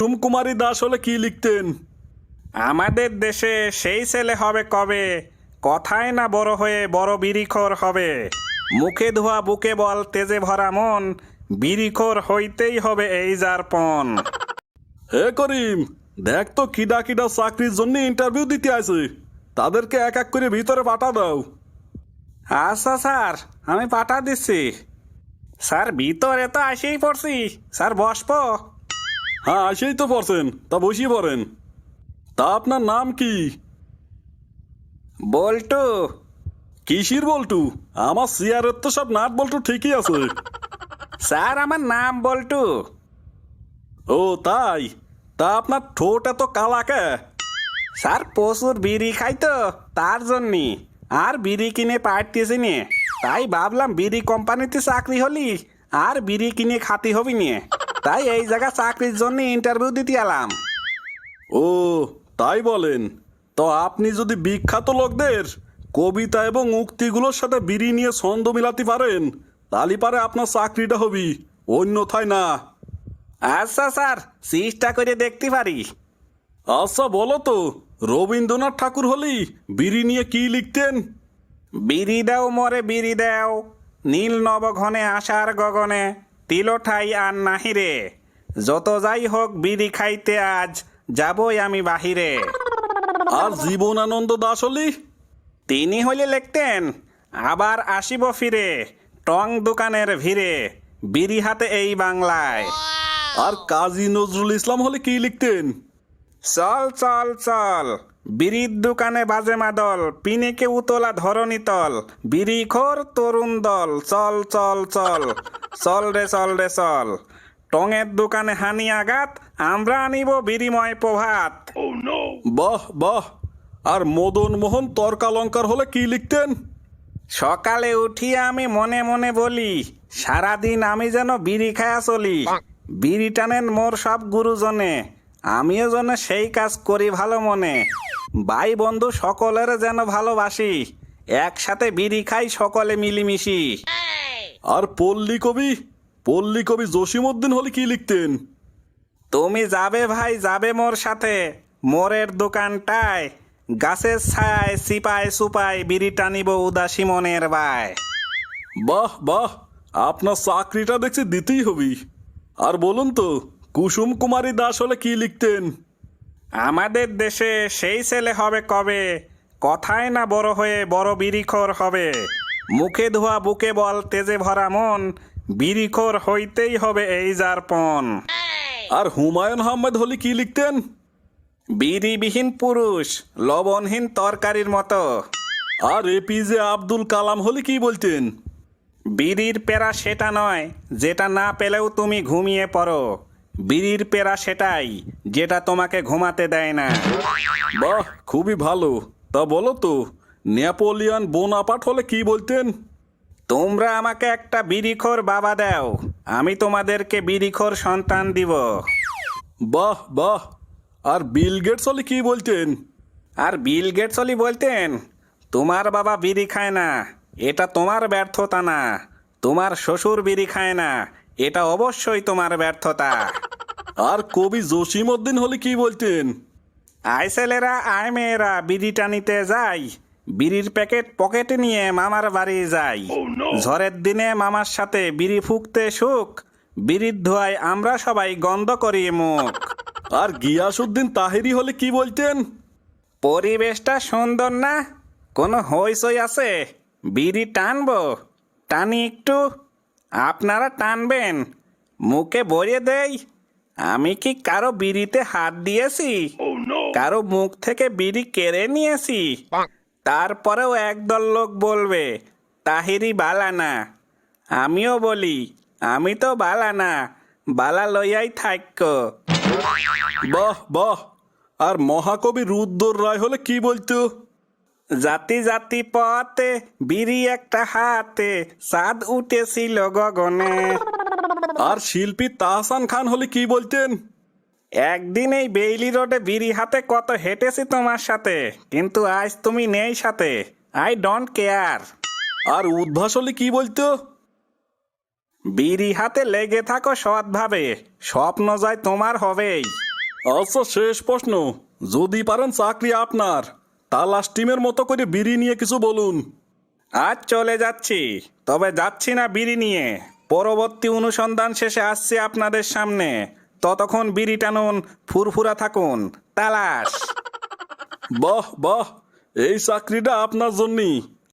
কুসুম কুমারী দাস হলে কি লিখতেন? আমাদের দেশে সেই ছেলে হবে কবে, কথায় না বড় হয়ে বড় বিড়িখোর হবে। মুখে ধোয়া বুকে বল তেজে ভরা মন, বিড়িখোর হইতেই হবে এই যার পণ। হে করিম, দেখ তো কিডা কিডা চাকরির জন্য ইন্টারভিউ দিতে আছে, তাদেরকে এক এক করে ভিতরে পাঠা দাও। আচ্ছা স্যার, আমি পাঠা দিচ্ছি। স্যার ভিতরে তো আসেই পড়ছি, স্যার বসব? হ্যাঁ, আসেই তো পড়ছেন, তা বসিয়ে পড়েন। তা আপনার নাম কি? বল্টু। কিসির বল্টু? আমার চেয়ারের তো সব নাট বল্টু ঠিকই আছে। স্যার আমার নাম বল্টু। ও তাই? তা আপনার ঠোঁট এত কালা কে? স্যার প্রচুর বিড়ি খাই তো, তার জন্যে। আর বিড়ি কিনে পাঠতেছি নে, তাই ভাবলাম বিড়ি কোম্পানিতে চাকরি হলি আর বিড়ি কিনে খাতি হবি নিয়ে, তাই এই জায়গা চাকরির জন্য ইন্টারভিউ দিতে এলাম। ও তাই বলেন? তো আপনি যদি বিখ্যাত লোকদের কবিতা এবং উক্তিগুলোর সাথে বিড়ি নিয়ে ছন্দ মিলাতে পারেন, তাহলে পারে আপনার চাকরিটা হবি, অন্যথায় না। আচ্ছা স্যার, চেষ্টা করে দেখতে পারি। আচ্ছা বলো তো, রবীন্দ্রনাথ ঠাকুর হলি বিড়ি নিয়ে কি লিখতেন? বিড়ি দাও মরে বিড়ি দাও, নীল নবঘনে আশার গগনে, তিলঠাই আর নাহিরে, যত যাই হোক বিড়ি খাইতে আজ যাবই আমি বাহিরে। আর জীবনানন্দ দাশ হলি? তিনি হইলে লিখতেন, আবার আসিব ফিরে টং দোকানের ভিড়ে, বিড়ি হাতে এই বাংলায়। আর কাজী নজরুল ইসলাম হলে কি লিখতেন? চল চল চল, বিড়ির দোকানে বাজে মাদল, পিনেকে উতলা ধরণী তল, বিড়িখোর তরুণ দল, চল চল চল, চল রে চল রে চল, টঙের দোকানে হানি আঘাত, আমরা আনিব বিড়িময় প্রভাত। বাহ বাহ। আর মদন মোহন তর্কালঙ্কার হলে কি লিখতেন? সকালে উঠিয়া আমি মনে মনে বলি, সারাদিন আমি যেন বিড়ি খায়া চলি, বিড়ি টানেন মোর সব গুরুজনে, আমিও যেন সেই কাজ করি ভালো মনে, ভাই বন্ধু সকলের যেন ভালোবাসি, একসাথে বিড়ি খাই সকলে মিলিমিশি। আর পল্লী কবি জসিমউদ্দিন হলে কি লিখতেন? তুমি যাবে ভাই যাবে মোর সাথে, মোরের দোকানটায়, গাছের ছায় সিপায় সুপায়, বিড়ি টানিব উদাসী মনের বায়। বাহ বাহ, আপনার চাকরিটা দেখছি দিতেই হবি। আর বলুন তো, কুসুম কুমারী দাস হলে কি লিখতেন? আমাদের দেশে সেই ছেলে হবে কবে, কথায় না বড় হয়ে বড় বিড়িখোর হবে। মুখে ধোয়া বুকে বল তেজে ভরা মন, বিড়িখোর হইতেই হবে এই যার পণ। আর হুমায়ুন আহমেদ হলে কি লিখতেন? বিড়িবিহীন পুরুষ লবণহীন তরকারির মতো। আর এপিজে আব্দুল কালাম হলে কি বলতেন? বিড়ির পেরা সেটা নয় যেটা না পেলেও তুমি ঘুমিয়ে পড়ো, বিড়ির পেরা সেটাই যেটা তোমাকে ঘুমাতে দেয় না। বাহ, খুবই ভালো। তা বলো তো, নেপোলিয়ন বোনাপার্ট হলে কি বলতেন? তোমরা আমাকে একটা বিড়িখোর বাবা দাও, আমি তোমাদেরকে বিড়িখোর সন্তান দিব। বাহ বাহ। আর বিল গেটস হলে কি বলতেন? আর বিল গেটস বলতেন, তোমার বাবা বিড়ি খায় না, এটা তোমার ব্যর্থতা না, তোমার শ্বশুর বিড়ি খায় না, এটা অবশ্যই তোমার ব্যর্থতা। আর কবি জসিমউদ্দিন হলে কি বলতেন? আয় ছেলেরা আয় মেয়েরা বিড়ি টানিতে যাই, বিড়ির প্যাকেট পকেটে নিয়ে মামার বাড়ি যাই, ঝড়ের দিনে মামার সাথে বিড়ি ফুঁকতে সুখ, বিড়ির ধোয়ায় আমরা সবাই গন্ধ করি মুখ। আর গিয়াসউদ্দিন তাহেরি হলে কি বলতেন? পরিবেশটা সুন্দর না, কোনো হইচই আছে, বিড়ি টানবো, টানি একটু, আপনারা টানবেন, মুখে ভরে দেই, আমি কি কারো বিড়িতে হাত দিয়েছি, কারো মুখ থেকে বিড়ি কেড়ে নিয়েছি? তারপরেও একদল লোক বলবে তাহিরি বালা না, আমিও বলি আমি তো বালা না, বালা লইয়াই থাক্য। বাহ বাহ। আর মহাকবি রুদ্র রায় হলে কি বলতো? জাতি জাতি পথে বিড়ি একটা হাতে, চাঁদ উঠেছিল গগনে। আর শিল্পী তাহসান খান হলে কি বলতেন? একদিন এই বেইলি রোডে বিড়ি হাতে কত হেঁটেছি তোমার সাথে, কিন্তু আজ তুমি নেই সাথে, আই ডোন্ট কেয়ার। আর উদ্ভাস হলে কি বলতো? বিড়ি হাতে লেগে থাকো সৎভাবে, স্বপ্ন জয় তোমার হবেই। আচ্ছা, শেষ প্রশ্ন, যদি পারেন চাকরি আপনার, তালাশ টিমের মতো করে বিড়ি নিয়ে কিছু বলুন। আজ চলে যাচ্ছি, তবে যাচ্ছি না বিড়ি নিয়ে। পরবর্তী অনুসন্ধান শেষে আসছি আপনাদের সামনে। ততক্ষণ বিড়ি টানুন, ফুরফুরা থাকুন। তালাশ। বাহ বাহ, এই চাকরিটা আপনার জন্যই।